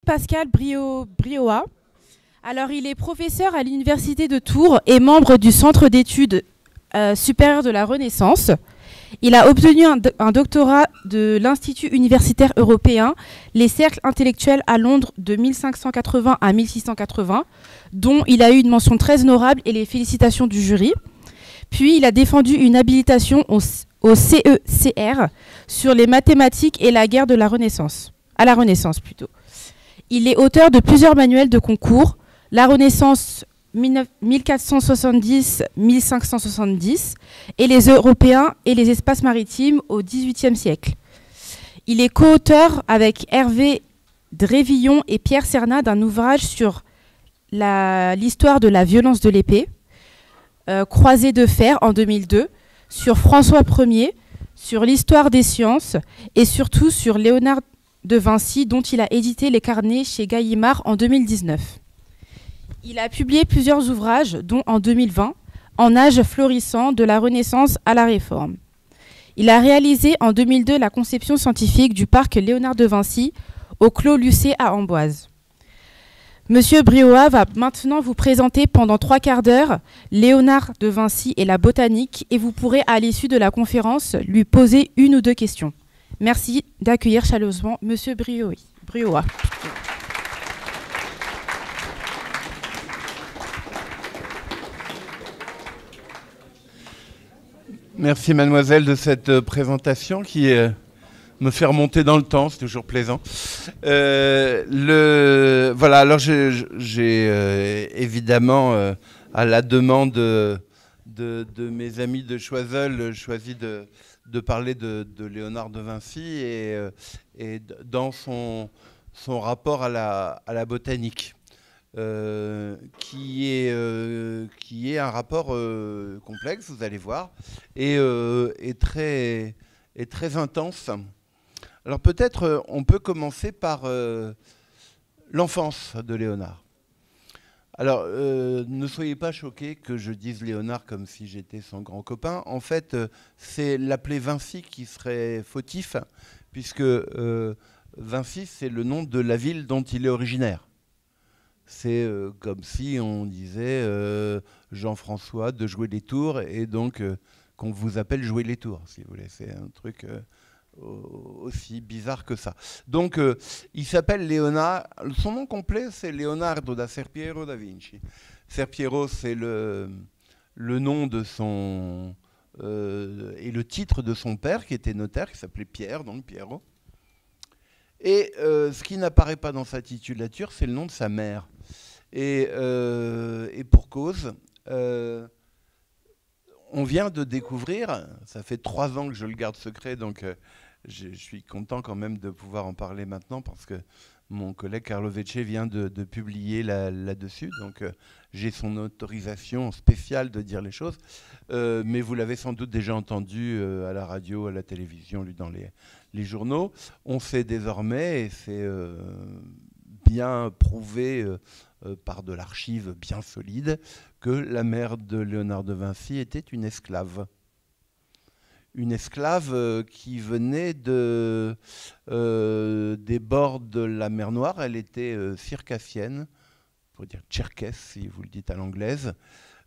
Pascal Brioat. Alors, il est professeur à l'Université de Tours et membre du Centre d'études supérieures de la Renaissance. Il a obtenu un doctorat de l'Institut universitaire européen, les cercles intellectuels à Londres de 1580 à 1680, dont il a eu une mention très honorable et les félicitations du jury. Puis, il a défendu une habilitation au CECR sur les mathématiques et la guerre de la Renaissance, à la Renaissance plutôt. Il est auteur de plusieurs manuels de concours, la Renaissance 1470-1570 et les Européens et les espaces maritimes au XVIIIe siècle. Il est co-auteur avec Hervé Drévillon et Pierre Cernat d'un ouvrage sur l'histoire de la violence de l'épée, Croisée de fer en 2002, sur François Ier, sur l'histoire des sciences et surtout sur Léonard de Vinci, dont il a édité les carnets chez Gallimard en 2019. Il a publié plusieurs ouvrages, dont en 2020, En âge florissant, de la Renaissance à la Réforme. Il a réalisé en 2002 la conception scientifique du parc Léonard de Vinci au Clos Lucé à Amboise. Monsieur Brioat va maintenant vous présenter pendant 3 quarts d'heure Léonard de Vinci et la botanique et vous pourrez à l'issue de la conférence lui poser 1 ou 2 questions. Merci d'accueillir chaleureusement Monsieur Brioat. Merci mademoiselle de cette présentation qui me fait remonter dans le temps, c'est toujours plaisant. Voilà, alors j'ai évidemment, à la demande de mes amis de Choiseul, choisi de parler de Léonard de Vinci et dans son rapport à la botanique. Qui est un rapport complexe, vous allez voir, et très intense. Alors peut-être on peut commencer par l'enfance de Léonard. Alors ne soyez pas choqués que je dise Léonard comme si j'étais son grand copain. En fait, c'est l'appeler Vinci qui serait fautif, puisque Vinci, c'est le nom de la ville dont il est originaire. C'est comme si on disait Jean-François de Jouer les Tours et donc qu'on vous appelle Jouer les Tours, si vous voulez. C'est un truc aussi bizarre que ça. Donc il s'appelle Léonard. Son nom complet, c'est Leonardo da Serpiero da Vinci. Serpiero, c'est le nom de son et le titre de son père qui était notaire, qui s'appelait Pierre, donc Piero. Et ce qui n'apparaît pas dans sa titulature, c'est le nom de sa mère. Et pour cause, on vient de découvrir, ça fait 3 ans que je le garde secret, donc je suis content quand même de pouvoir en parler maintenant, parce que mon collègue Carlo Vecce vient de publier là-dessus, donc j'ai son autorisation spéciale de dire les choses, mais vous l'avez sans doute déjà entendu à la radio, à la télévision, lu dans les journaux. On sait désormais, et c'est bien prouvé par de l'archive bien solide, que la mère de Léonard de Vinci était une esclave. Une esclave qui venait des bords de la mer Noire. Elle était circassienne, pour dire tcherkesse si vous le dites à l'anglaise.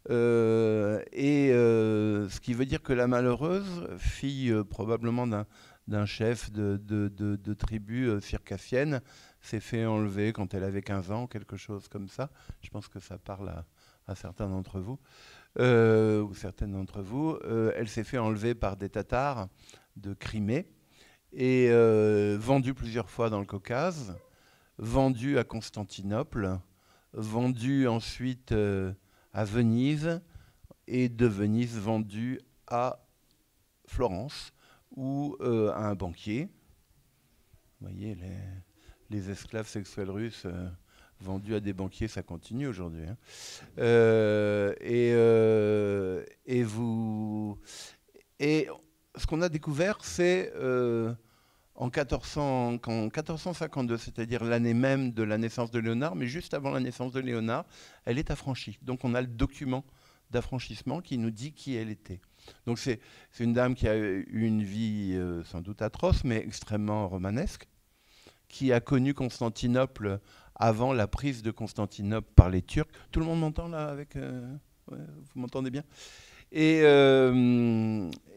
Ce qui veut dire que la malheureuse, fille probablement d'un chef de tribu circassienne, s'est fait enlever quand elle avait 15 ans, quelque chose comme ça. Je pense que ça parle à certains d'entre vous, ou certaines d'entre vous. Elle s'est fait enlever par des Tatars de Crimée et vendue plusieurs fois dans le Caucase, vendue à Constantinople, vendue ensuite à Venise, et de Venise vendue à Florence, ou à un banquier. Vous voyez, les esclaves sexuels russes vendus à des banquiers, ça continue aujourd'hui. Hein. Et ce qu'on a découvert, c'est en 1452, c'est-à-dire l'année même de la naissance de Léonard, mais juste avant la naissance de Léonard, elle est affranchie. Donc on a le document d'affranchissement qui nous dit qui elle était. Donc c'est une dame qui a eu une vie sans doute atroce, mais extrêmement romanesque, qui a connu Constantinople avant la prise de Constantinople par les Turcs. Tout le monde m'entend là avec ouais, vous m'entendez bien et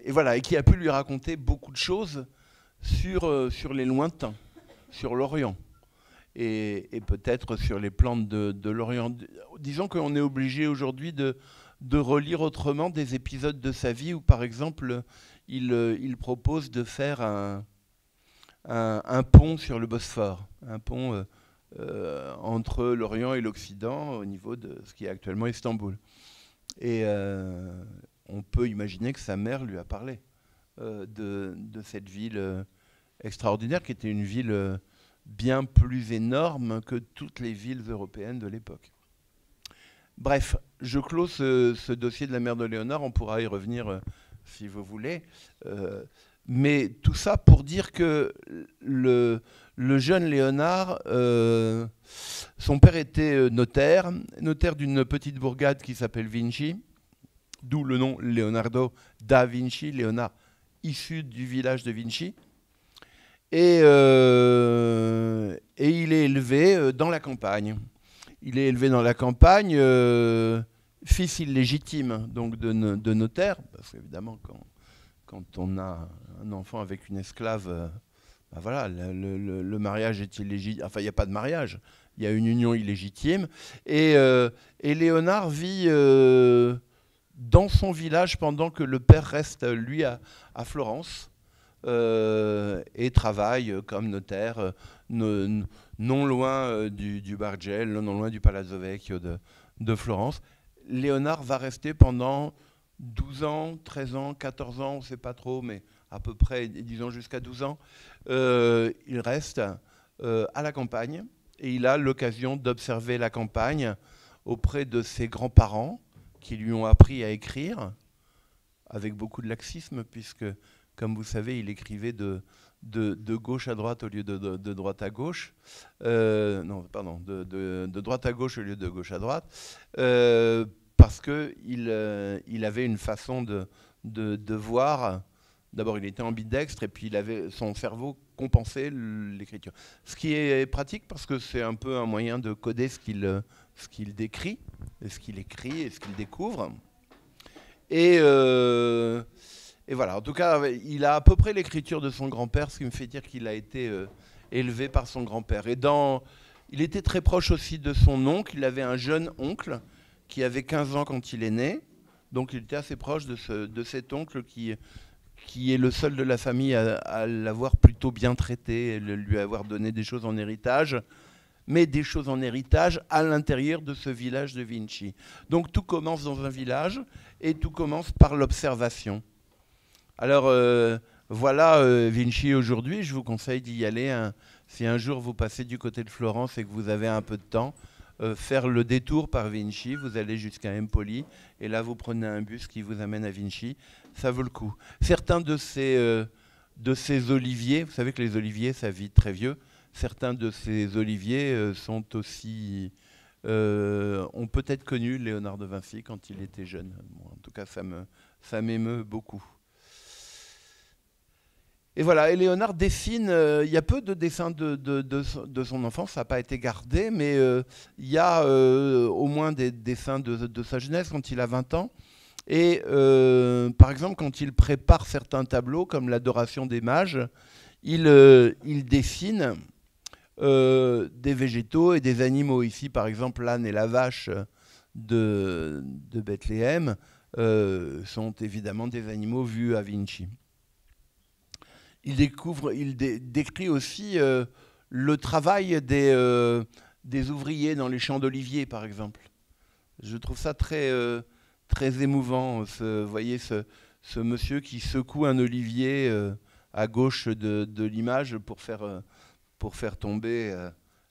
voilà, et qui a pu lui raconter beaucoup de choses sur les lointains, sur l'Orient. Et peut-être sur les plantes de l'Orient. Disons qu'on est obligé aujourd'hui de relire autrement des épisodes de sa vie où, par exemple, il propose de faire un pont sur le Bosphore, un pont entre l'Orient et l'Occident au niveau de ce qui est actuellement Istanbul. Et on peut imaginer que sa mère lui a parlé de cette ville extraordinaire, qui était une ville bien plus énorme que toutes les villes européennes de l'époque. Bref, je clôt ce dossier de la mère de Léonard, on pourra y revenir si vous voulez. Mais tout ça pour dire que le jeune Léonard, son père était notaire d'une petite bourgade qui s'appelle Vinci, d'où le nom Leonardo da Vinci, Léonard issu du village de Vinci. Et il est élevé dans la campagne. Il est élevé dans la campagne, fils illégitime donc de notaire, parce qu'évidemment, quand on a un enfant avec une esclave, ben voilà, le mariage est illégitime. Enfin, il n'y a pas de mariage, il y a une union illégitime. Et Léonard vit dans son village pendant que le père reste, lui, à Florence. Et travaille comme notaire non loin du Bargel, non loin du Palazzo Vecchio de Florence. Léonard va rester pendant 12 ans, 13 ans, 14 ans, on ne sait pas trop, mais à peu près, disons jusqu'à 12 ans. Il reste à la campagne et il a l'occasion d'observer la campagne auprès de ses grands-parents qui lui ont appris à écrire, avec beaucoup de laxisme, puisque comme vous savez, il écrivait de gauche à droite au lieu de droite à gauche. Non, pardon, de droite à gauche au lieu de gauche à droite. Parce qu'il avait une façon de voir. D'abord, il était ambidextre et puis son cerveau compensait l'écriture. Ce qui est pratique parce que c'est un peu un moyen de coder ce qu'il décrit, et ce qu'il écrit et ce qu'il découvre. Et voilà, en tout cas, il a à peu près l'écriture de son grand-père, ce qui me fait dire qu'il a été élevé par son grand-père. Il était très proche aussi de son oncle. Il avait un jeune oncle qui avait 15 ans quand il est né. Donc il était assez proche de cet oncle qui est le seul de la famille à l'avoir plutôt bien traité, lui avoir donné des choses en héritage, mais des choses en héritage à l'intérieur de ce village de Vinci. Donc tout commence dans un village et tout commence par l'observation. Alors voilà Vinci aujourd'hui, je vous conseille d'y aller. Si un jour vous passez du côté de Florence et que vous avez un peu de temps, faire le détour par Vinci, vous allez jusqu'à Empoli et là vous prenez un bus qui vous amène à Vinci, ça vaut le coup. Certains de ces oliviers, vous savez que les oliviers ça vit très vieux, certains de ces oliviers sont aussi, ont peut-être connu Léonard de Vinci quand il était jeune. Bon, en tout cas ça m'émeut beaucoup. Et voilà, et Léonard dessine, il y a peu de dessins de son enfance, ça n'a pas été gardé, mais il y a au moins des dessins de sa jeunesse quand il a 20 ans. Et par exemple, quand il prépare certains tableaux, comme l'Adoration des mages, il dessine des végétaux et des animaux. Ici, par exemple, l'âne et la vache de Bethléem sont évidemment des animaux vus à Vinci. Il décrit aussi le travail des ouvriers dans les champs d'oliviers, par exemple. Je trouve ça très émouvant. Vous voyez ce monsieur qui secoue un olivier à gauche de l'image pour faire tomber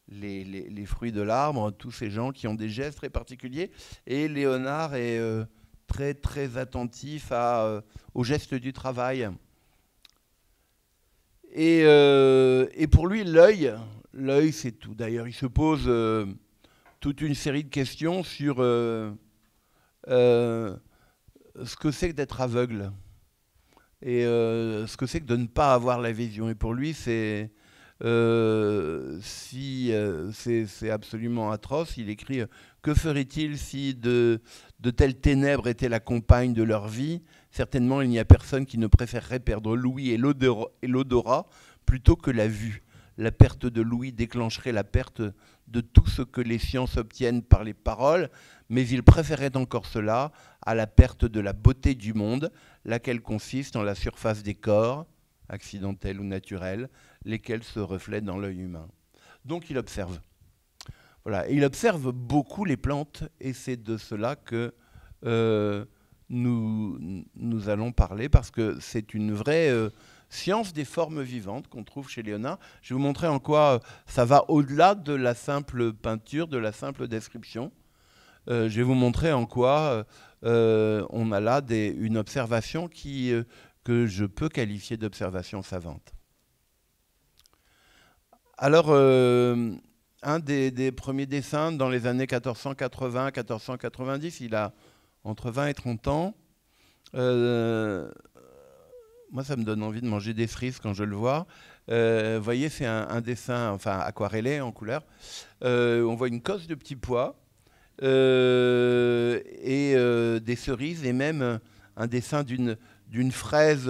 les fruits de l'arbre. Tous ces gens qui ont des gestes très particuliers. Et Léonard est très, très attentif aux gestes du travail. Et pour lui, l'œil, c'est tout. D'ailleurs, il se pose toute une série de questions sur ce que c'est que d'être aveugle et ce que c'est que de ne pas avoir la vision. Et pour lui, c'est c'est absolument atroce. Il écrit que ferait-il si de telles ténèbres étaient la compagne de leur vie? Certainement, il n'y a personne qui ne préférerait perdre l'ouïe et l'odorat plutôt que la vue. La perte de l'ouïe déclencherait la perte de tout ce que les sciences obtiennent par les paroles, mais il préférait encore cela à la perte de la beauté du monde, laquelle consiste en la surface des corps, accidentels ou naturels, lesquels se reflètent dans l'œil humain. Donc il observe. Voilà. Et il observe beaucoup les plantes, et c'est de cela que nous allons parler, parce que c'est une vraie science des formes vivantes qu'on trouve chez Léonard. Je vais vous montrer en quoi ça va au-delà de la simple peinture, de la simple description. Je vais vous montrer en quoi on a là une observation que je peux qualifier d'observation savante. Alors, un des premiers dessins dans les années 1480-1490, il a entre 20 et 30 ans. Moi, ça me donne envie de manger des cerises quand je le vois. Vous voyez, c'est un dessin enfin, aquarellé en couleur. On voit une cosse de petits pois et des cerises, et même un dessin d'une fraise,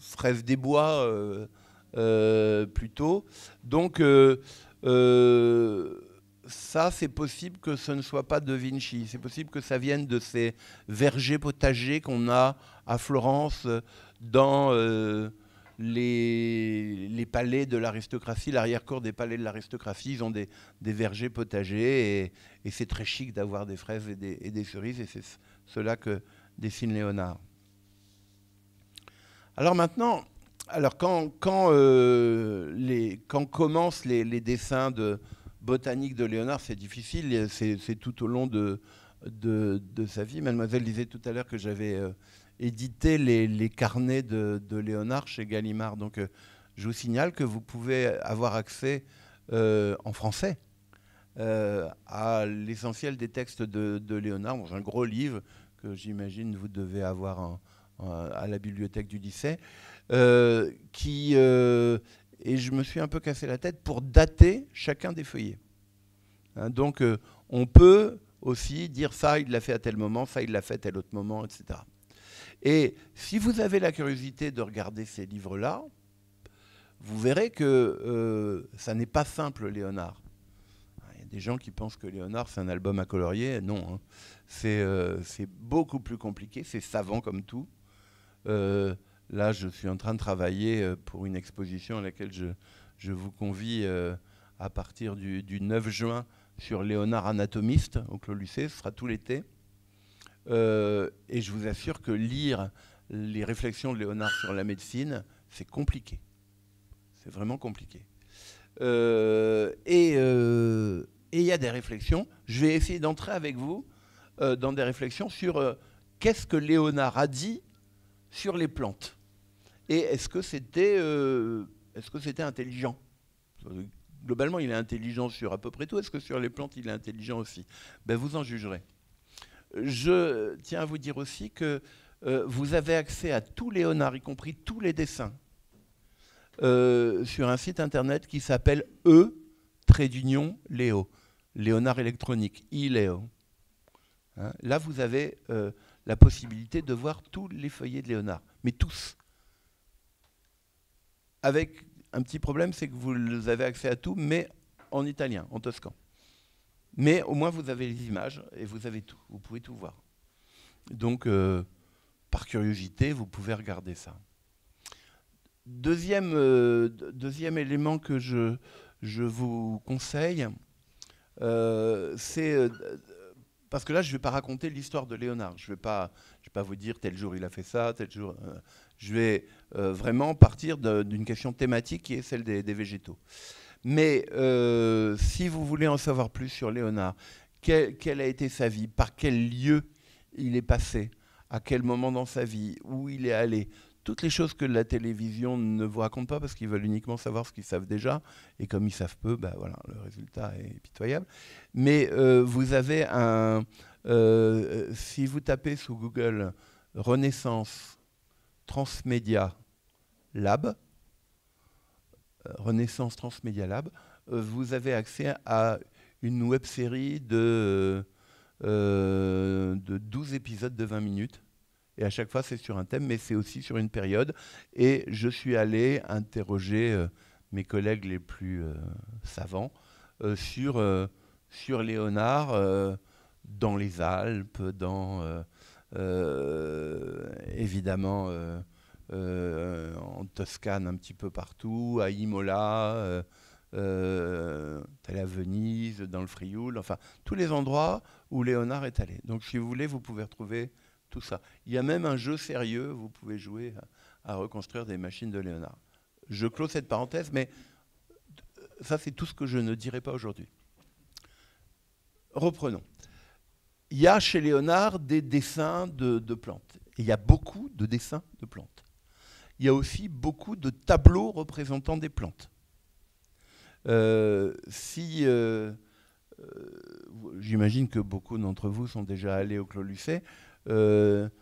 fraise des bois plutôt. Donc, ça, c'est possible que ce ne soit pas de Vinci. C'est possible que ça vienne de ces vergers potagers qu'on a à Florence, dans les palais de l'aristocratie, l'arrière-cour des palais de l'aristocratie. Ils ont des vergers potagers, et c'est très chic d'avoir des fraises et des cerises, et c'est cela que dessine Léonard. Alors maintenant, quand commencent les dessins botaniques de Léonard, c'est difficile, c'est tout au long de sa vie. Mademoiselle disait tout à l'heure que j'avais édité les carnets de Léonard chez Gallimard. Donc je vous signale que vous pouvez avoir accès en français à l'essentiel des textes de Léonard, dans un gros livre que j'imagine vous devez avoir à la bibliothèque du lycée, et je me suis un peu cassé la tête pour dater chacun des feuillets. Hein, donc on peut aussi dire ça, il l'a fait à tel moment, ça, il l'a fait à tel autre moment, etc. Et si vous avez la curiosité de regarder ces livres-là, vous verrez que ça n'est pas simple, Léonard. Il y a des gens qui pensent que Léonard, c'est un album à colorier. Non, hein. C'est beaucoup plus compliqué, c'est savant comme tout. Là, je suis en train de travailler pour une exposition à laquelle je vous convie à partir du 9 juin sur Léonard anatomiste au Clos Lucé. Ce sera tout l'été. Et je vous assure que lire les réflexions de Léonard sur la médecine, c'est compliqué. C'est vraiment compliqué. Et il y a des réflexions. Je vais essayer d'entrer avec vous dans des réflexions sur qu'est-ce que Léonard a dit sur les plantes. Et est-ce que c'était intelligent? Globalement, il est intelligent sur à peu près tout. Est-ce que sur les plantes, il est intelligent aussi? Ben, vous en jugerez. Je tiens à vous dire aussi que vous avez accès à tout Léonard, y compris tous les dessins, sur un site internet qui s'appelle Léo. Léonard électronique, iLéo. Hein, là, vous avez la possibilité de voir tous les feuillets de Léonard, mais tous. Avec un petit problème, c'est que vous avez accès à tout, mais en italien, en toscan. Mais au moins, vous avez les images et vous avez tout. Vous pouvez tout voir. Donc, par curiosité, vous pouvez regarder ça. Deuxième élément que je vous conseille, c'est... parce que là, je ne vais pas raconter l'histoire de Léonard. Je ne vais pas vous dire tel jour il a fait ça, tel jour... je vais vraiment partir d'une question thématique qui est celle des végétaux. Mais si vous voulez en savoir plus sur Léonard, quelle a été sa vie, par quel lieu il est passé, à quel moment dans sa vie, où il est allé, toutes les choses que la télévision ne vous raconte pas parce qu'ils veulent uniquement savoir ce qu'ils savent déjà, et comme ils savent peu, ben voilà, le résultat est pitoyable. Mais vous avez si vous tapez sous Google Renaissance Transmédia Lab, Renaissance Transmedia Lab, vous avez accès à une web-série de 12 épisodes de 20 minutes. Et à chaque fois, c'est sur un thème, mais c'est aussi sur une période. Et je suis allé interroger mes collègues les plus savants sur Léonard dans les Alpes, évidemment en Toscane un petit peu partout, à Imola, allé à Venise, dans le Frioul, enfin tous les endroits où Léonard est allé. Donc si vous voulez, vous pouvez retrouver tout ça. Il y a même un jeu sérieux, vous pouvez jouer à reconstruire des machines de Léonard. Je clôt cette parenthèse, mais ça c'est tout ce que je ne dirai pas aujourd'hui. Reprenons. Il y a chez Léonard des dessins de plantes. Et il y a beaucoup de dessins de plantes. Il y a aussi beaucoup de tableaux représentant des plantes. J'imagine que beaucoup d'entre vous sont déjà allés au Clos Lucé. J'ai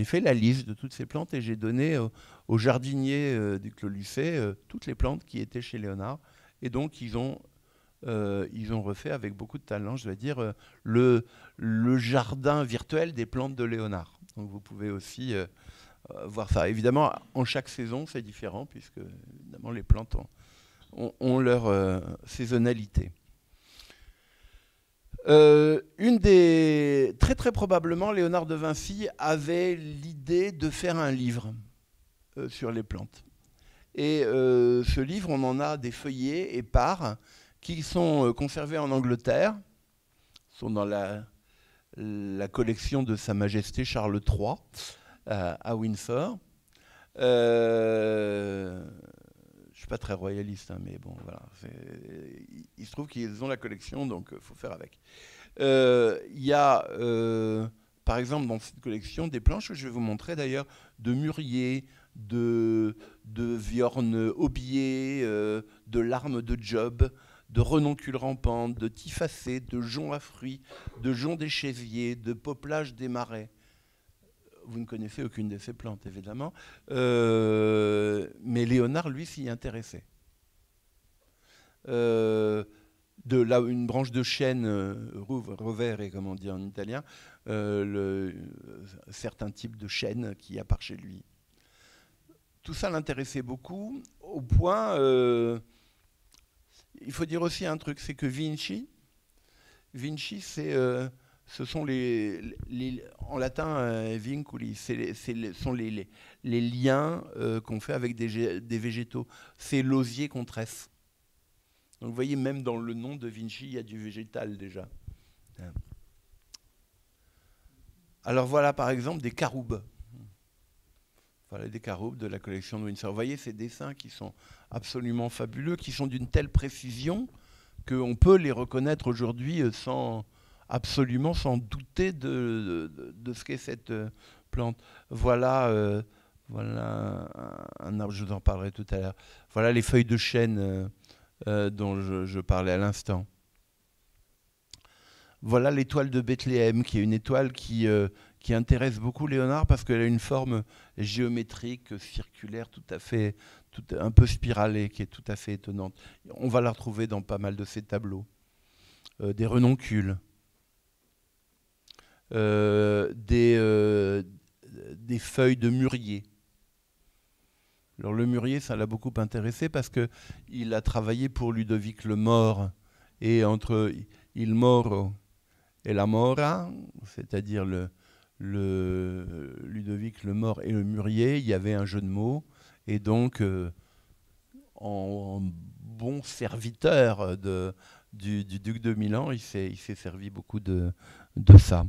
fait la liste de toutes ces plantes et j'ai donné aux jardiniers du Clos Lucé toutes les plantes qui étaient chez Léonard. Et donc, ils ont refait avec beaucoup de talent, je dois dire, le jardin virtuel des plantes de Léonard. Donc vous pouvez aussi voir ça. Évidemment, en chaque saison, c'est différent, puisque évidemment, les plantes ont leur saisonnalité. Très très probablement, Léonard de Vinci avait l'idée de faire un livre sur les plantes. Et ce livre, on en a des feuillets épars qui sont conservés en Angleterre, sont dans la collection de Sa Majesté Charles III à Windsor. Je ne suis pas très royaliste, hein, mais bon, voilà. Il se trouve qu'ils ont la collection, donc il faut faire avec. Il y a, par exemple, dans cette collection, des planches que je vais vous montrer d'ailleurs, de mûrier, de viorne aubier, de larmes de Job, de renoncule rampante, de tifacée, de jonc à fruits, de jonc des chésiers, de peuplage des marais. Vous ne connaissez aucune de ces plantes, évidemment. Mais Léonard, lui, s'y intéressait. Une branche de chêne, rovere, comme on dit en italien, certains types de chêne qu'il y a par chez lui. Tout ça l'intéressait beaucoup, au point... il faut dire aussi un truc, c'est que Vinci, ce sont en latin, vinculi, sont les liens qu'on fait avec des végétaux. C'est l'osier qu'on tresse. Donc vous voyez, même dans le nom de Vinci, il y a du végétal déjà. Alors voilà par exemple des caroubes. Voilà des caroubes de la collection de Windsor. Vous voyez ces dessins qui sont absolument fabuleux, qui sont d'une telle précision qu'on peut les reconnaître aujourd'hui absolument sans douter de ce qu'est cette plante. Voilà un arbre, je vous en parlerai tout à l'heure. Voilà les feuilles de chêne dont je parlais à l'instant. Voilà l'étoile de Bethléem, qui est une étoile qui intéresse beaucoup Léonard parce qu'elle a une forme géométrique, circulaire, un peu spiralée, qui est tout à fait étonnante. On va la retrouver dans pas mal de ses tableaux. Des renoncules, des feuilles de mûrier. Alors le mûrier, ça l'a beaucoup intéressé parce qu'il a travaillé pour Ludovic le Mort. Et entre il Moro et la Mora, c'est-à-dire Ludovic le Mort et le mûrier, il y avait un jeu de mots. Et donc, en bon serviteur du duc de Milan, il s'est servi beaucoup de ça.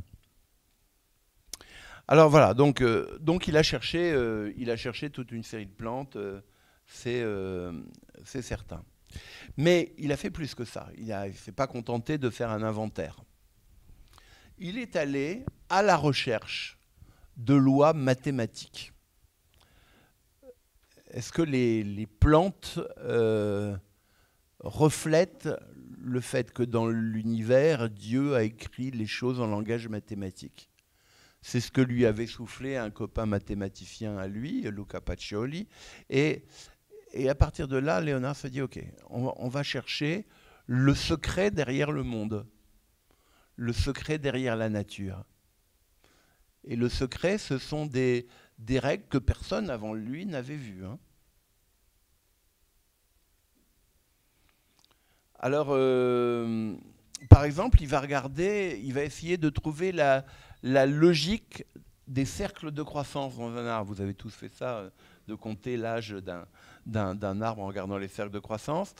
Alors voilà, donc il a cherché toute une série de plantes, c'est certain. Mais il a fait plus que ça. Il ne s'est pas contenté de faire un inventaire. Il est allé à la recherche de lois mathématiques. Est-ce que les plantes reflètent le fait que dans l'univers, Dieu a écrit les choses en langage mathématique? C'est ce que lui avait soufflé un copain mathématicien à lui, Luca Pacioli. Et à partir de là, Léonard se dit, OK, on va chercher le secret derrière le monde, le secret derrière la nature. Et le secret, ce sont des règles que personne avant lui n'avait vues. Hein. Alors, par exemple, il va essayer de trouver la logique des cercles de croissance dans un arbre. Vous avez tous fait ça, de compter l'âge d'un arbre en regardant les cercles de croissance.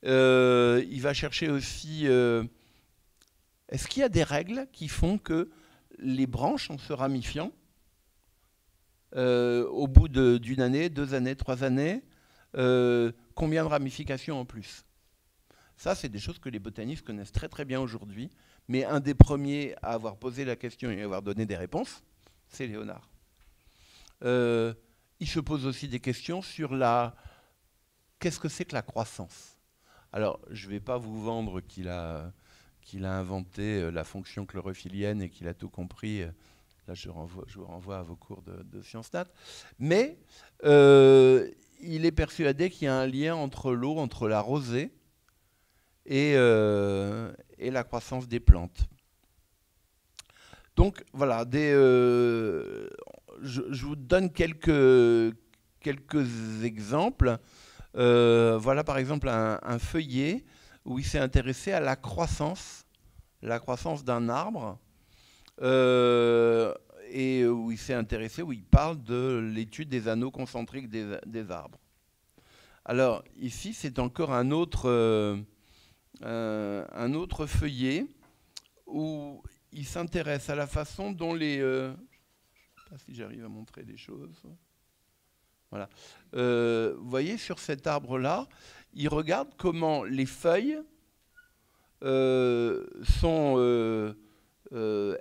Il va chercher aussi, est-ce qu'il y a des règles qui font que les branches, en se ramifiant, au bout d'une année, 2 années, 3 années, combien de ramifications en plus? Ça, c'est des choses que les botanistes connaissent très très bien aujourd'hui, mais un des premiers à avoir posé la question et à avoir donné des réponses, c'est Léonard. Il se pose aussi des questions sur qu'est-ce que c'est que la croissance? Alors, je ne vais pas vous vendre qu'il a inventé la fonction chlorophyllienne et qu'il a tout compris. Là, je vous renvoie à vos cours de Sciences Nat. Mais il est persuadé qu'il y a un lien entre l'eau, entre la rosée et la croissance des plantes. Donc voilà, je vous donne quelques exemples. Voilà par exemple un feuillet où il s'est intéressé à la croissance d'un arbre, et où il s'est intéressé, où il parle de l'étude des anneaux concentriques des arbres. Alors ici, c'est encore un autre feuillet où il s'intéresse à la façon dont je ne sais pas si j'arrive à montrer des choses. Voilà. Vous voyez, sur cet arbre-là, il regarde comment les feuilles sont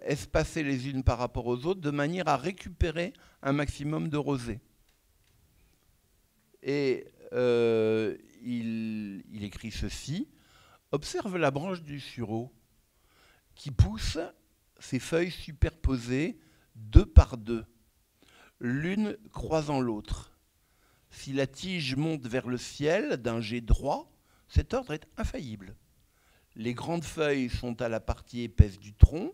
espacées les unes par rapport aux autres de manière à récupérer un maximum de rosée. Et il écrit ceci. Observe la branche du sureau qui pousse ses feuilles superposées 2 par 2, l'une croisant l'autre. Si la tige monte vers le ciel d'un jet droit, cet ordre est infaillible. Les grandes feuilles sont à la partie épaisse du tronc,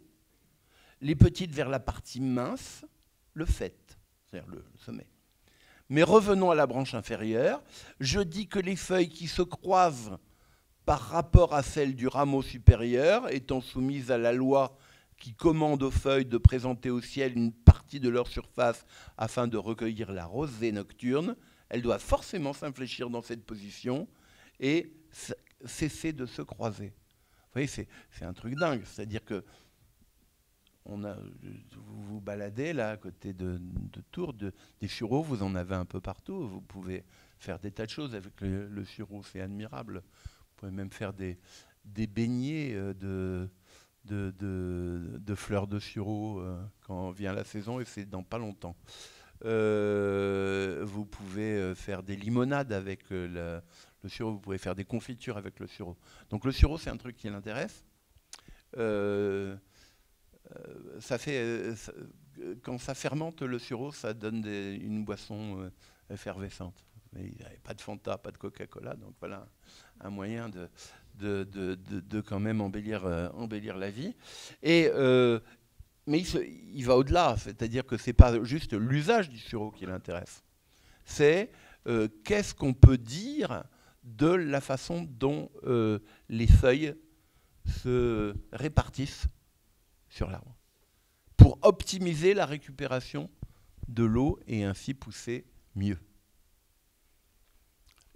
les petites vers la partie mince, le faîte, c'est-à-dire le sommet. Mais revenons à la branche inférieure. Je dis que les feuilles qui se croisent par rapport à celles du rameau supérieur, étant soumises à la loi qui commande aux feuilles de présenter au ciel une partie de leur surface afin de recueillir la rosée nocturne, elles doivent forcément s'infléchir dans cette position et cesser de se croiser. Vous voyez, c'est un truc dingue. C'est-à-dire que vous vous baladez là à côté de Tours, des sureaux, vous en avez un peu partout. Vous pouvez faire des tas de choses avec le sureau, c'est admirable. Vous pouvez même faire des beignets de fleurs de sureau quand vient la saison, et c'est dans pas longtemps. Vous pouvez faire des limonades avec le sureau, vous pouvez faire des confitures avec le sureau. Donc le sureau, c'est un truc qui l'intéresse. Quand ça fermente le sureau, ça donne une boisson effervescente. Mais il n'y avait pas de Fanta, pas de Coca-Cola, donc voilà un moyen de quand même embellir la vie. Mais il va au-delà, c'est-à-dire que ce n'est pas juste l'usage du sureau qui l'intéresse. C'est qu'est-ce qu'on peut dire de la façon dont les feuilles se répartissent sur l'arbre pour optimiser la récupération de l'eau et ainsi pousser mieux.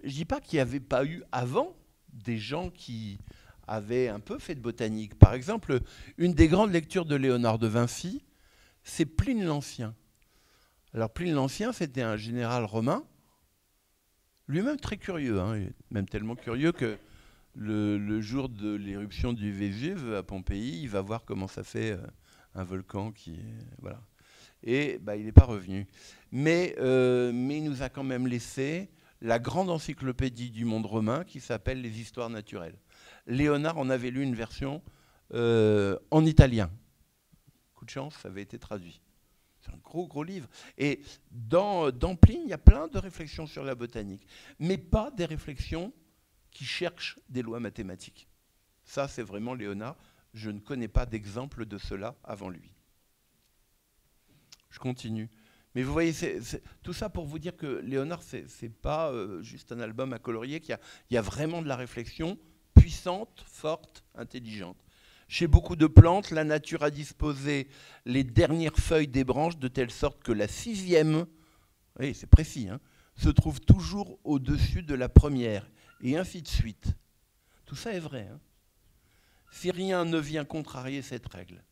Je ne dis pas qu'il n'y avait pas eu avant des gens qui avaient un peu fait de botanique. Par exemple, une des grandes lectures de Léonard de Vinci, c'est Pline l'Ancien. Alors Pline l'Ancien, c'était un général romain, lui-même très curieux, hein, même tellement curieux que le jour de l'éruption du Vésuve à Pompéi, il va voir comment ça fait un volcan qui... Voilà. Et il n'est pas revenu. Mais il nous a quand même laissé la grande encyclopédie du monde romain qui s'appelle Les Histoires naturelles. Léonard en avait lu une version en italien. Coup de chance, ça avait été traduit. C'est un gros livre. Et dans Pline, il y a plein de réflexions sur la botanique, mais pas des réflexions qui cherchent des lois mathématiques. Ça, c'est vraiment Léonard. Je ne connais pas d'exemple de cela avant lui. Je continue. Mais vous voyez, tout ça pour vous dire que Léonard, c'est pas juste un album à colorier, qu'il y a vraiment de la réflexion puissante, forte, intelligente. Chez beaucoup de plantes, la nature a disposé les dernières feuilles des branches de telle sorte que la 6e, oui, c'est précis, hein, se trouve toujours au-dessus de la première, et ainsi de suite. Tout ça est vrai. Hein. Si rien ne vient contrarier cette règle.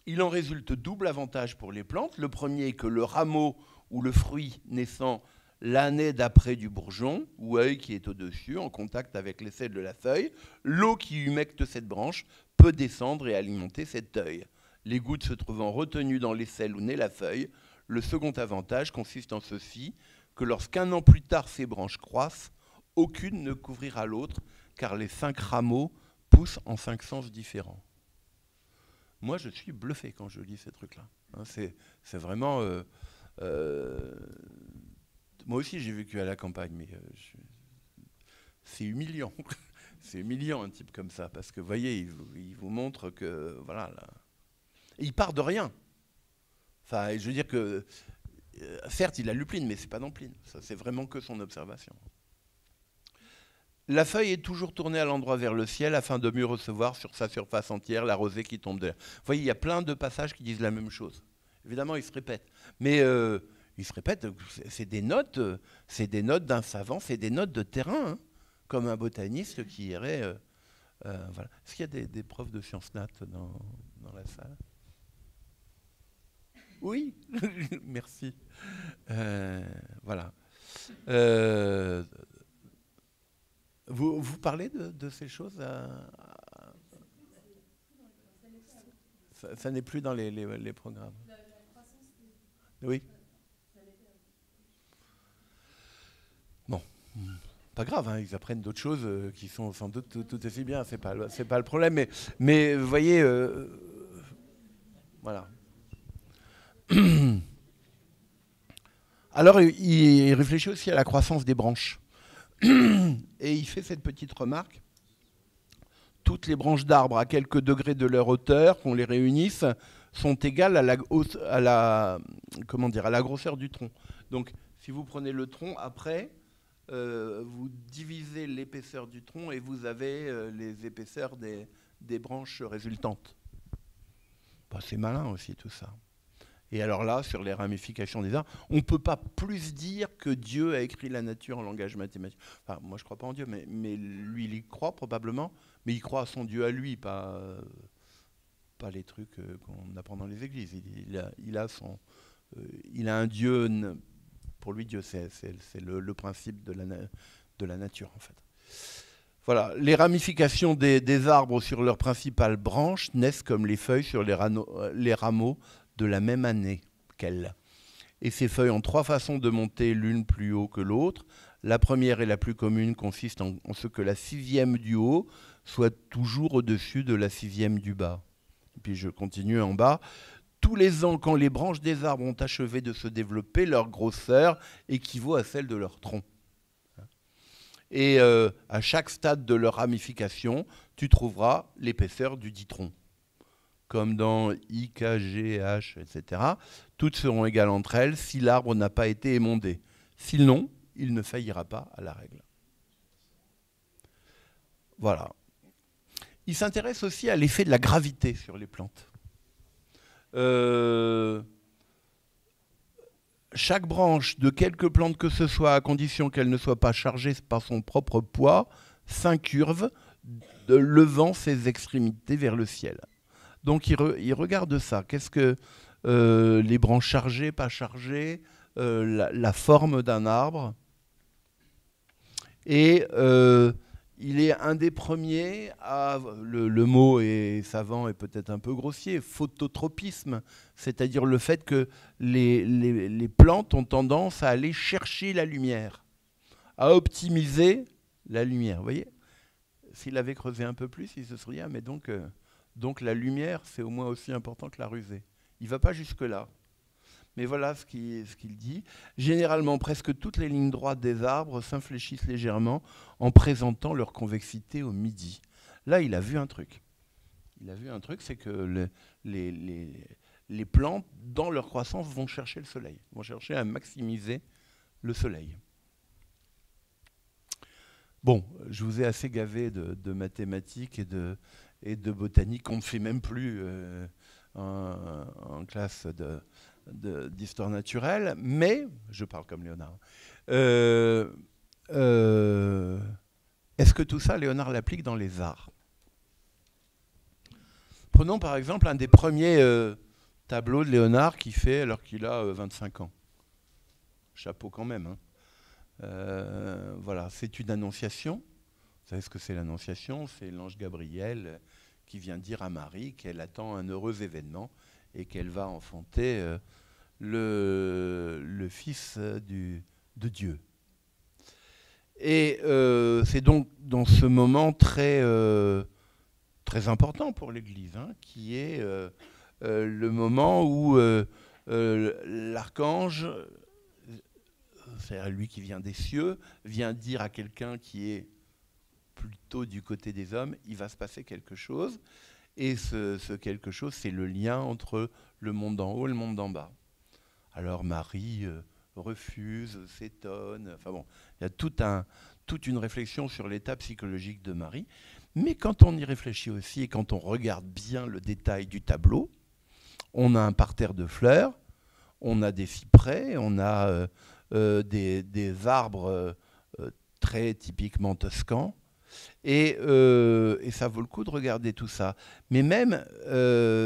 Il en résulte double avantage pour les plantes. Le premier est que le rameau ou le fruit naissant l'année d'après du bourgeon, ou œil qui est au-dessus, en contact avec l'aisselle de la feuille, l'eau qui humecte cette branche peut descendre et alimenter cet œil. Les gouttes se trouvant retenues dans l'aisselle où naît la feuille, le second avantage consiste en ceci, que lorsqu'un an plus tard ces branches croissent, aucune ne couvrira l'autre, car les 5 rameaux poussent en 5 sens différents. Moi, je suis bluffé quand je lis ces trucs-là. Hein, c'est vraiment... moi aussi, j'ai vécu à la campagne, mais c'est humiliant. C'est humiliant, un type comme ça, parce que, vous voyez, il vous montre que... Voilà, là, et il part de rien. Enfin, je veux dire que... certes, il a lu Pline, mais c'est pas dans Pline. Ça, c'est vraiment que son observation. La feuille est toujours tournée à l'endroit vers le ciel afin de mieux recevoir sur sa surface entière la rosée qui tombe de l'air. Vous voyez, il y a plein de passages qui disent la même chose. Évidemment, ils se répètent. Mais ils se répètent, c'est des notes d'un savant, c'est des notes de terrain, hein, comme un botaniste qui irait... voilà. Est-ce qu'il y a des profs de sciences nat dans la salle? Oui, merci. Voilà. Vous parlez de ces choses ça n'est plus dans les programmes. Oui. Bon, pas grave, hein, ils apprennent d'autres choses qui sont sans doute tout aussi bien, c'est pas le problème. Mais vous voyez, voilà. Alors, il réfléchit aussi à la croissance des branches. Et il fait cette petite remarque. Toutes les branches d'arbres à quelques degrés de leur hauteur, qu'on les réunisse, sont égales à la grosseur du tronc. Donc, si vous prenez le tronc, après, vous divisez l'épaisseur du tronc et vous avez les épaisseurs des branches résultantes. Bah, c'est malin aussi tout ça. Et alors là, sur les ramifications des arbres, on ne peut pas plus dire que Dieu a écrit la nature en langage mathématique. Enfin, moi, je ne crois pas en Dieu, mais lui, il y croit probablement, mais il croit à son Dieu à lui, pas les trucs qu'on apprend dans les églises. Il a un Dieu, pour lui, Dieu, c'est le principe de la nature, en fait. Voilà, les ramifications des arbres sur leurs principales branches naissent comme les feuilles sur les rameaux de la même année qu'elle. Et ces feuilles ont 3 façons de monter l'une plus haut que l'autre. La première et la plus commune consiste en ce que la 6e du haut soit toujours au-dessus de la 6e du bas. Et puis je continue en bas. Tous les ans, quand les branches des arbres ont achevé de se développer, leur grosseur équivaut à celle de leur tronc. Et à chaque stade de leur ramification, tu trouveras l'épaisseur du dit tronc. Comme dans I, K, G, H, etc. Toutes seront égales entre elles si l'arbre n'a pas été émondé. Sinon, il ne faillira pas à la règle. Voilà. Il s'intéresse aussi à l'effet de la gravité sur les plantes. Chaque branche de quelque plante que ce soit, à condition qu'elle ne soit pas chargée par son propre poids, s'incurve, levant ses extrémités vers le ciel. Donc il regarde ça. Qu'est-ce que les branches chargées, pas chargées, la forme d'un arbre. Et il est un des premiers à... Le mot est savant et peut-être un peu grossier, phototropisme, c'est-à-dire le fait que les plantes ont tendance à aller chercher la lumière, à optimiser la lumière. Vous voyez, s'il avait creusé un peu plus, il se serait dit, ah, mais donc la lumière, c'est au moins aussi important que la rosée. Il ne va pas jusque-là. mais voilà ce qu'il dit. Généralement, presque toutes les lignes droites des arbres s'infléchissent légèrement en présentant leur convexité au midi. Là, il a vu un truc. Il a vu un truc, c'est que les plantes, dans leur croissance, vont chercher le soleil, vont chercher à maximiser le soleil. Bon, je vous ai assez gavé de mathématiques et de botanique, on ne fait même plus en classe d'histoire naturelle, mais, je parle comme Léonard, est-ce que tout ça, Léonard l'applique dans les arts? Prenons par exemple un des premiers tableaux de Léonard qu'il fait alors qu'il a 25 ans. Chapeau quand même, hein. Voilà, c'est une annonciation. Vous savez ce que c'est l'annonciation? C'est l'ange Gabriel qui vient dire à Marie qu'elle attend un heureux événement et qu'elle va enfanter le Fils de Dieu. Et c'est donc dans ce moment très important pour l'Église, hein, qui est le moment où l'archange, c'est-à-dire lui qui vient des cieux, vient dire à quelqu'un qui est plutôt du côté des hommes, il va se passer quelque chose. Et ce quelque chose, c'est le lien entre le monde d'en haut et le monde d'en bas. Alors Marie refuse, s'étonne. Enfin bon, il y a toute une réflexion sur l'état psychologique de Marie. Mais quand on y réfléchit aussi et quand on regarde bien le détail du tableau, on a un parterre de fleurs, on a des cyprès, on a des arbres très typiquement toscans, et ça vaut le coup de regarder tout ça. Mais même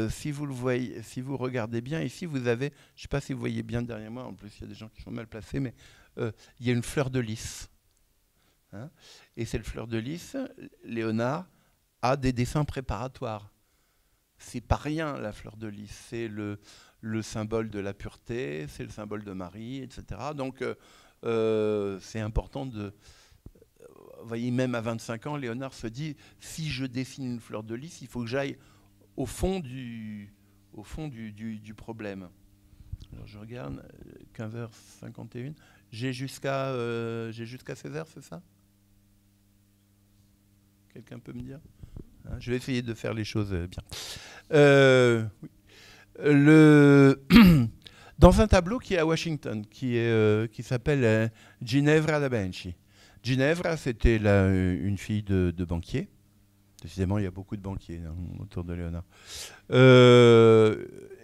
si vous le voyez, si vous regardez bien, ici vous avez, je ne sais pas si vous voyez bien derrière moi, en plus il y a des gens qui sont mal placés, mais il y a une fleur de lys. Hein, et cette fleur de lys, Léonard a des dessins préparatoires. C'est pas rien la fleur de lys, c'est le symbole de la pureté, c'est le symbole de Marie, etc. Donc c'est important de... Vous voyez, même à 25 ans, Léonard se dit, si je dessine une fleur de lys, il faut que j'aille au fond du problème. Alors je regarde, 15h51, j'ai jusqu'à 16h, c'est ça? Quelqu'un peut me dire? Hein, je vais essayer de faire les choses bien. Oui. Dans un tableau qui est à Washington, qui s'appelle Ginevra da Benci. Ginevra, c'était une fille de banquier. Décidément, il y a beaucoup de banquiers autour de Léonard.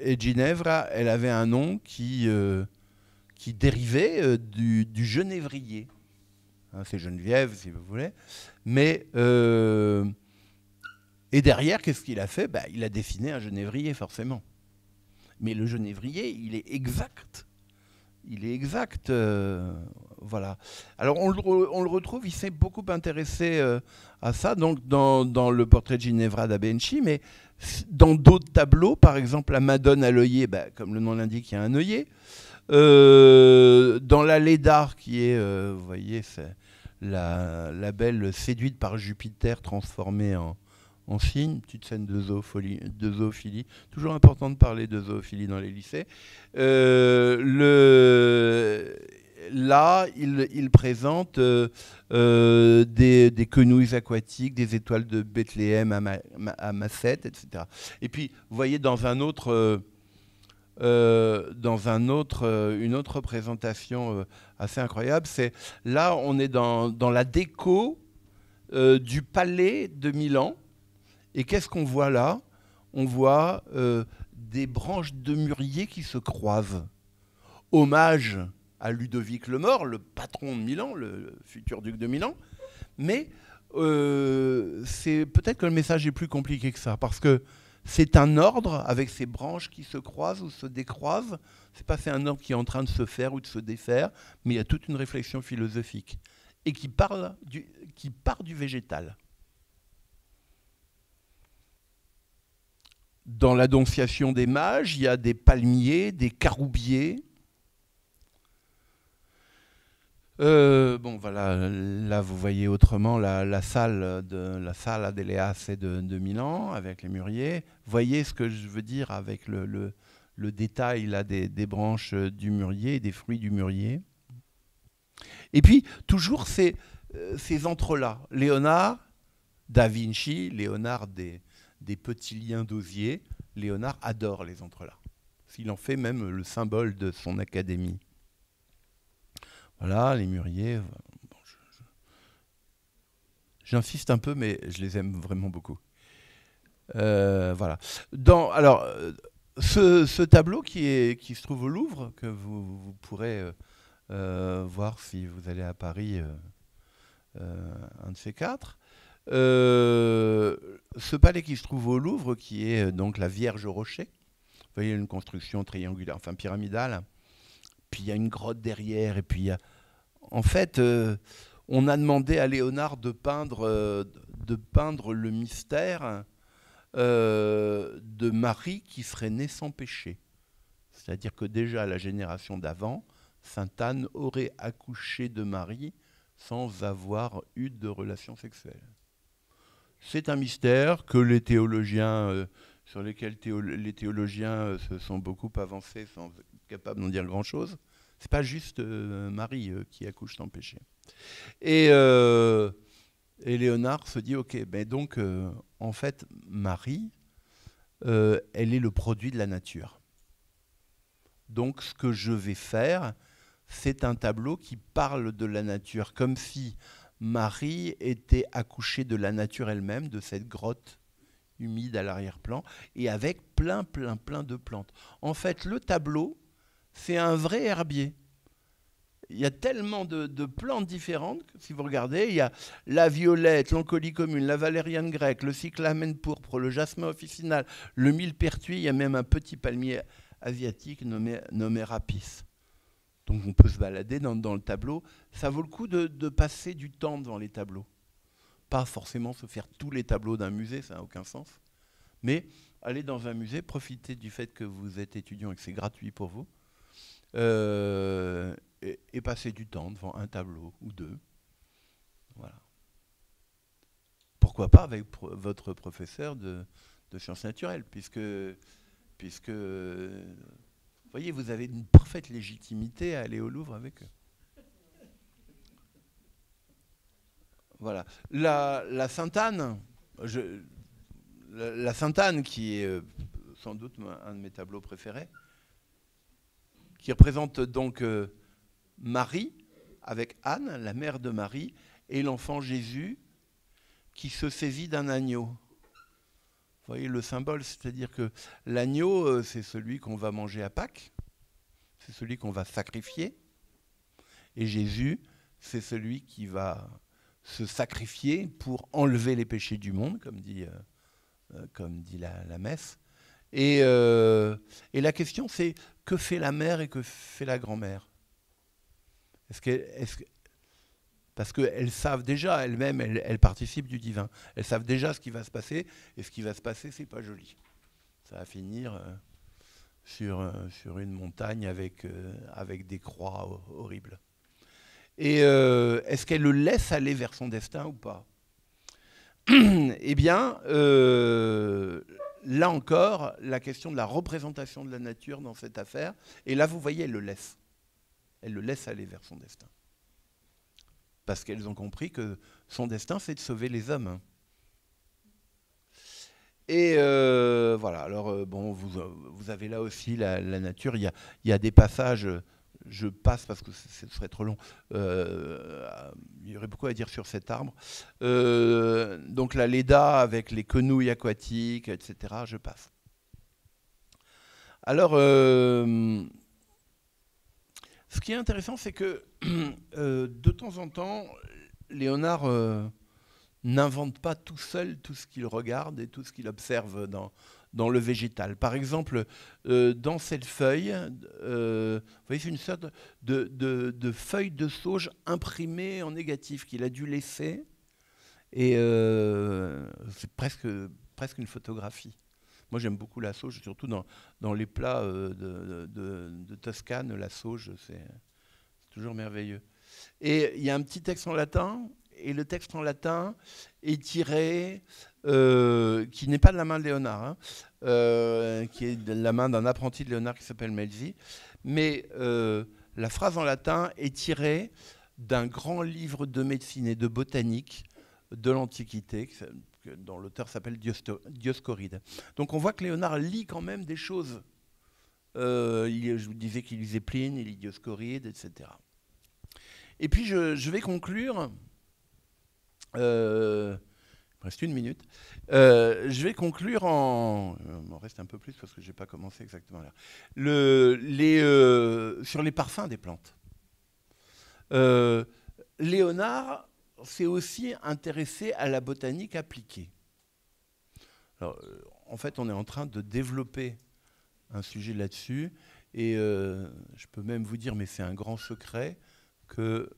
Et Ginevra, elle avait un nom qui dérivait du genévrier. Hein, c'est Geneviève, si vous voulez. Mais, et derrière, qu'est-ce qu'il a fait? Il a dessiné un genévrier, forcément. Mais le genévrier, il est exact. Il est exact. Voilà. Alors, on le retrouve, il s'est beaucoup intéressé à ça, donc dans le portrait de Ginevra da Benci, mais dans d'autres tableaux, par exemple, la Madone à l'œillet, comme le nom l'indique, il y a un œillet. Dans la Léda, qui est, vous voyez, c'est la belle séduite par Jupiter transformée en cygne, petite scène de zoophilie, toujours important de parler de zoophilie dans les lycées. Là, il présente des quenouilles aquatiques, des étoiles de Bethléem à Macette, etc. Et puis, vous voyez, dans une autre présentation assez incroyable, c'est là, on est dans la déco du palais de Milan. Et qu'est-ce qu'on voit là? On voit des branches de mûrier qui se croisent. Hommage à Ludovic le Mort, le patron de Milan, le futur duc de Milan. Mais c'est peut-être que le message est plus compliqué que ça, parce que c'est un ordre avec ces branches qui se croisent ou se décroisent. C'est pas un ordre qui est en train de se faire ou de se défaire, mais il y a toute une réflexion philosophique et qui part du végétal. Dans l'Annonciation des mages, il y a des palmiers, des caroubiers. Bon, voilà, là vous voyez autrement la salle Adéléas de Milan avec les mûriers. Voyez ce que je veux dire avec le le détail là, des branches du mûrier, des fruits du mûrier. Et puis, toujours ces entrelacs. Léonard, Da Vinci, Léonard des petits liens d'osier, Léonard adore les entrelacs. Il en fait même le symbole de son académie. Voilà, les mûriers. Bon, j'insiste un peu, mais je les aime vraiment beaucoup. Voilà. Alors, ce tableau qui se trouve au Louvre, que vous pourrez voir si vous allez à Paris, un de ces quatre. Ce palais qui se trouve au Louvre, qui est donc la Vierge au Rocher. Vous voyez, une construction triangulaire, enfin pyramidale. Puis il y a une grotte derrière, et puis il y a... En fait, on a demandé à Léonard de peindre le mystère de Marie qui serait née sans péché. C'est-à-dire que déjà, la génération d'avant, Sainte Anne aurait accouché de Marie sans avoir eu de relation sexuelle. C'est un mystère que les théologiens, sur lesquels les théologiens se sont beaucoup avancés sans être capables d'en dire grand-chose. C'est pas juste Marie qui accouche sans péché. Et Léonard se dit, ok, ben donc en fait Marie, elle est le produit de la nature. Donc ce que je vais faire, c'est un tableau qui parle de la nature, comme si Marie était accouchée de la nature elle-même, de cette grotte humide à l'arrière-plan, et avec plein de plantes. En fait, le tableau, c'est un vrai herbier. Il y a tellement de plantes différentes que si vous regardez, il y a la violette, l'encolie commune, la valériane grecque, le cyclamen pourpre, le jasmin officinal, le millepertuis, il y a même un petit palmier asiatique nommé rapis. Donc on peut se balader dans le tableau. Ça vaut le coup de passer du temps devant les tableaux. Pas forcément se faire tous les tableaux d'un musée, ça n'a aucun sens. Mais aller dans un musée, profiter du fait que vous êtes étudiant et que c'est gratuit pour vous. Et passer du temps devant un tableau ou deux. Voilà. Pourquoi pas avec votre professeur de sciences naturelles, puisque vous voyez, vous avez une parfaite légitimité à aller au Louvre avec eux. Voilà. La Sainte Anne, la Sainte Anne, qui est sans doute un de mes tableaux préférés, qui représente donc Marie, avec Anne, la mère de Marie, et l'enfant Jésus, qui se saisit d'un agneau. Vous voyez le symbole, c'est-à-dire que l'agneau, c'est celui qu'on va manger à Pâques, c'est celui qu'on va sacrifier, et Jésus, c'est celui qui va se sacrifier pour enlever les péchés du monde, comme dit la messe. Et la question, c'est que fait la mère et que fait la grand-mère? Parce qu'elles savent déjà, elles-mêmes, elles participent du divin. Elles savent déjà ce qui va se passer, et ce qui va se passer, c'est pas joli. Ça va finir sur une montagne avec des croix horribles. Et est-ce qu'elle le laisse aller vers son destin ou pas? Eh bien, là encore, la question de la représentation de la nature dans cette affaire, et là, vous voyez, elle le laisse. Elle le laisse aller vers son destin. Parce qu'elles ont compris que son destin, c'est de sauver les hommes. Et voilà, alors bon, vous avez là aussi la nature. Il y a des passages, je passe parce que ce serait trop long. Il y aurait beaucoup à dire sur cet arbre. Donc la Léda avec les quenouilles aquatiques, etc., je passe. Alors, ce qui est intéressant, c'est que de temps en temps, Léonard n'invente pas tout seul tout ce qu'il regarde et tout ce qu'il observe dans le végétal. Par exemple, dans cette feuille, vous voyez, c'est une sorte de feuille de sauge imprimée en négatif qu'il a dû laisser. Et c'est presque une photographie. Moi, j'aime beaucoup la sauge, surtout dans les plats de Toscane. La sauge, c'est toujours merveilleux. Et il y a un petit texte en latin, et le texte en latin est tiré, qui n'est pas de la main de Léonard, hein, qui est de la main d'un apprenti de Léonard qui s'appelle Melzi, mais la phrase en latin est tirée d'un grand livre de médecine et de botanique de l'Antiquité, dont l'auteur s'appelle Dioscoride. Donc on voit que Léonard lit quand même des choses. Je vous disais qu'il lisait Pline, il lit Dioscoride, etc. Et puis je vais conclure, il me reste 1 minute, je vais conclure il m'en reste un peu plus parce que je n'ai pas commencé exactement là, sur les parfums des plantes. Léonard s'est aussi intéressé à la botanique appliquée. Alors, en fait, on est en train de développer un sujet là-dessus, et je peux même vous dire, mais c'est un grand secret, que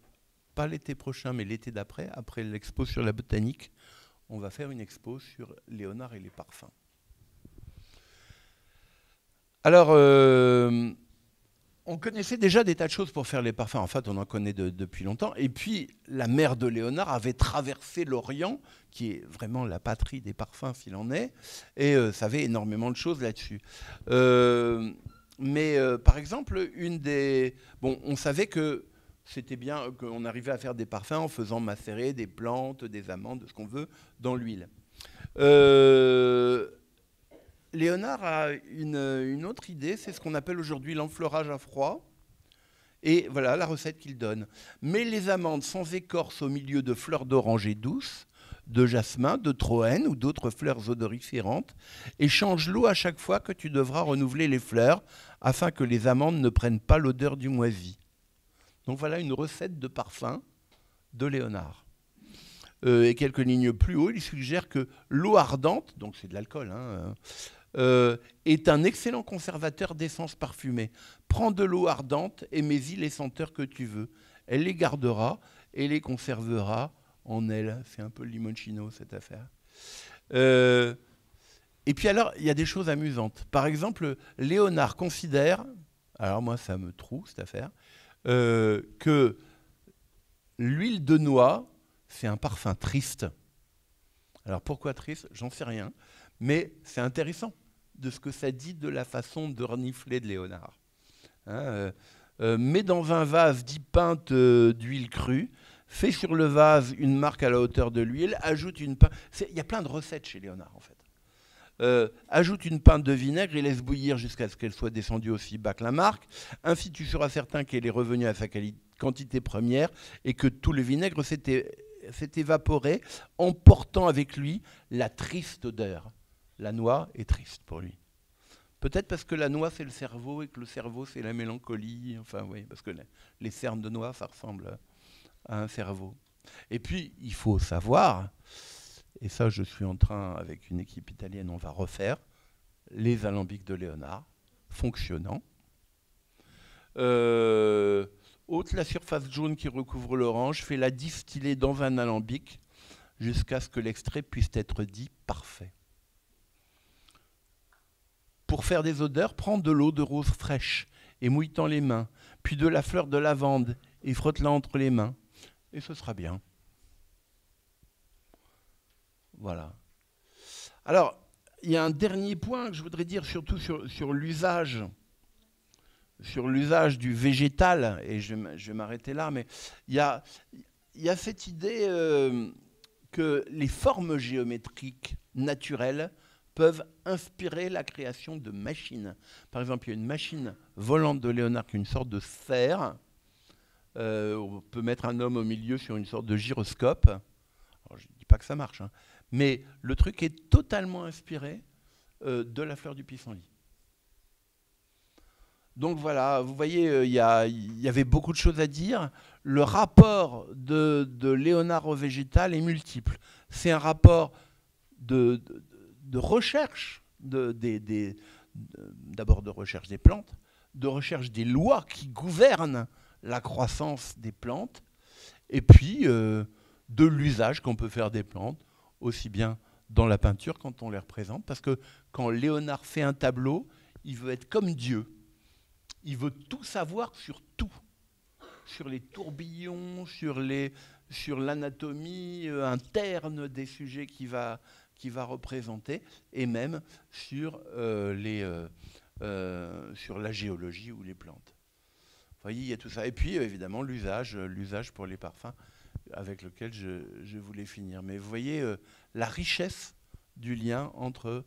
pas l'été prochain, mais l'été d'après, après l'expo sur la botanique, on va faire une expo sur Léonard et les parfums. Alors, on connaissait déjà des tas de choses pour faire les parfums. En fait, on en connaît depuis longtemps. Et puis, la mère de Léonard avait traversé l'Orient, qui est vraiment la patrie des parfums, s'il en est, et savait énormément de choses là-dessus. Mais, par exemple, on savait que c'était bien qu'on arrivait à faire des parfums en faisant macérer des plantes, des amandes, de ce qu'on veut, dans l'huile. Léonard a une autre idée, c'est ce qu'on appelle aujourd'hui l'enfleurage à froid. Et voilà la recette qu'il donne. Mets les amandes sans écorce au milieu de fleurs d'oranger douces, de jasmin, de troène ou d'autres fleurs odoriférantes, et change l'eau à chaque fois que tu devras renouveler les fleurs, afin que les amandes ne prennent pas l'odeur du moisi. Donc voilà une recette de parfum de Léonard. Et quelques lignes plus haut, il suggère que l'eau ardente, donc c'est de l'alcool, hein, est un excellent conservateur d'essences parfumées. Prends de l'eau ardente et mets-y les senteurs que tu veux. Elle les gardera et les conservera en elle. C'est un peu le limoncello, cette affaire. Et puis alors, il y a des choses amusantes. Par exemple, Léonard considère, alors moi ça me troue cette affaire, que l'huile de noix, c'est un parfum triste. Alors pourquoi triste? J'en sais rien. Mais c'est intéressant de ce que ça dit de la façon de renifler de Léonard. Mets dans un vase 10 pintes d'huile crue, fais sur le vase une marque à la hauteur de l'huile, ajoute une pinte... Il y a plein de recettes chez Léonard, en fait. Ajoute une pinte de vinaigre et laisse bouillir jusqu'à ce qu'elle soit descendue aussi bas que la marque. Ainsi, tu seras certain qu'elle est revenue à sa quantité première et que tout le vinaigre s'est évaporé, emportant avec lui la triste odeur. La noix est triste pour lui. Peut-être parce que la noix, c'est le cerveau et que le cerveau, c'est la mélancolie. Enfin, oui, parce que les cernes de noix, ça ressemble à un cerveau. Et puis, il faut savoir, et ça, je suis en train, avec une équipe italienne, on va refaire les alambics de Léonard, fonctionnants. Ôte la surface jaune qui recouvre l'orange, fais-la distiller dans un alambic jusqu'à ce que l'extrait puisse être dit parfait. Pour faire des odeurs, prends de l'eau de rose fraîche et mouille-t'en les mains, puis de la fleur de lavande et frotte-la entre les mains, et ce sera bien. Voilà. Alors, il y a un dernier point que je voudrais dire, surtout sur l'usage du végétal, et je vais m'arrêter là, mais il y a cette idée que les formes géométriques naturelles peuvent inspirer la création de machines. Par exemple, il y a une machine volante de Léonard qui est une sorte de sphère. On peut mettre un homme au milieu sur une sorte de gyroscope. Alors, je ne dis pas que ça marche, hein, mais le truc est totalement inspiré de la fleur du pissenlit. Donc voilà, vous voyez, il y avait beaucoup de choses à dire. Le rapport de Léonard au végétal est multiple. C'est un rapport de recherche, d'abord de recherche des plantes, de recherche des lois qui gouvernent la croissance des plantes, et puis de l'usage qu'on peut faire des plantes, aussi bien dans la peinture quand on les représente, parce que quand Léonard fait un tableau, il veut être comme Dieu. Il veut tout savoir sur tout, sur les tourbillons, sur les sur l'anatomie interne des sujets qu'il va représenter, et même sur, sur la géologie ou les plantes. Vous voyez, il y a tout ça. Et puis, évidemment, l'usage pour les parfums, avec lequel je voulais finir. Mais vous voyez la richesse du lien entre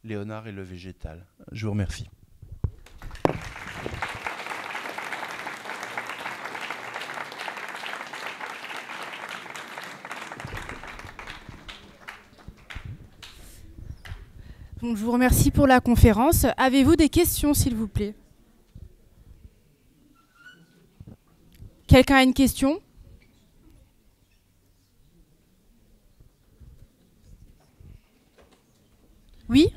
Léonard et le végétal. Je vous remercie. Donc, je vous remercie pour la conférence. Avez-vous des questions, s'il vous plaît? Quelqu'un a une question? Oui?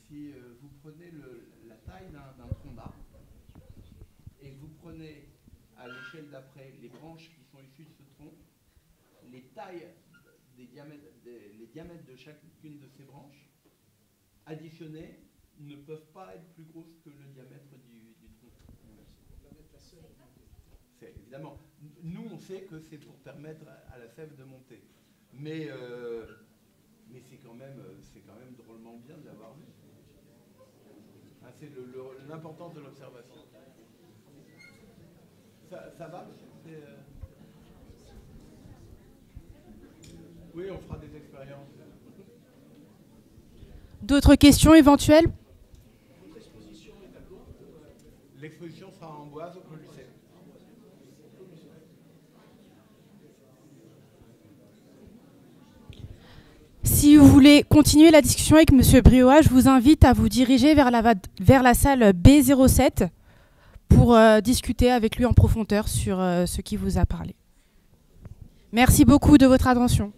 Si vous prenez la taille d'un tronc d'arbre et que vous prenez à l'échelle d'après les branches qui sont issues de ce tronc, les tailles les diamètres de chacune de ces branches additionnées ne peuvent pas être plus grosses que le diamètre du tronc. Évidemment, nous on sait que c'est pour permettre à la sève de monter, mais c'est quand même drôlement bien de l'avoir vu. Ah, c'est l'importance de l'observation. Ça va, monsieur? Oui, on fera des expériences. D'autres questions éventuelles? L'exposition sera en Amboise au Clos Lucé. Si vous voulez continuer la discussion avec M. Brioat, je vous invite à vous diriger vers la salle B07 pour discuter avec lui en profondeur sur ce qui vous a parlé. Merci beaucoup de votre attention.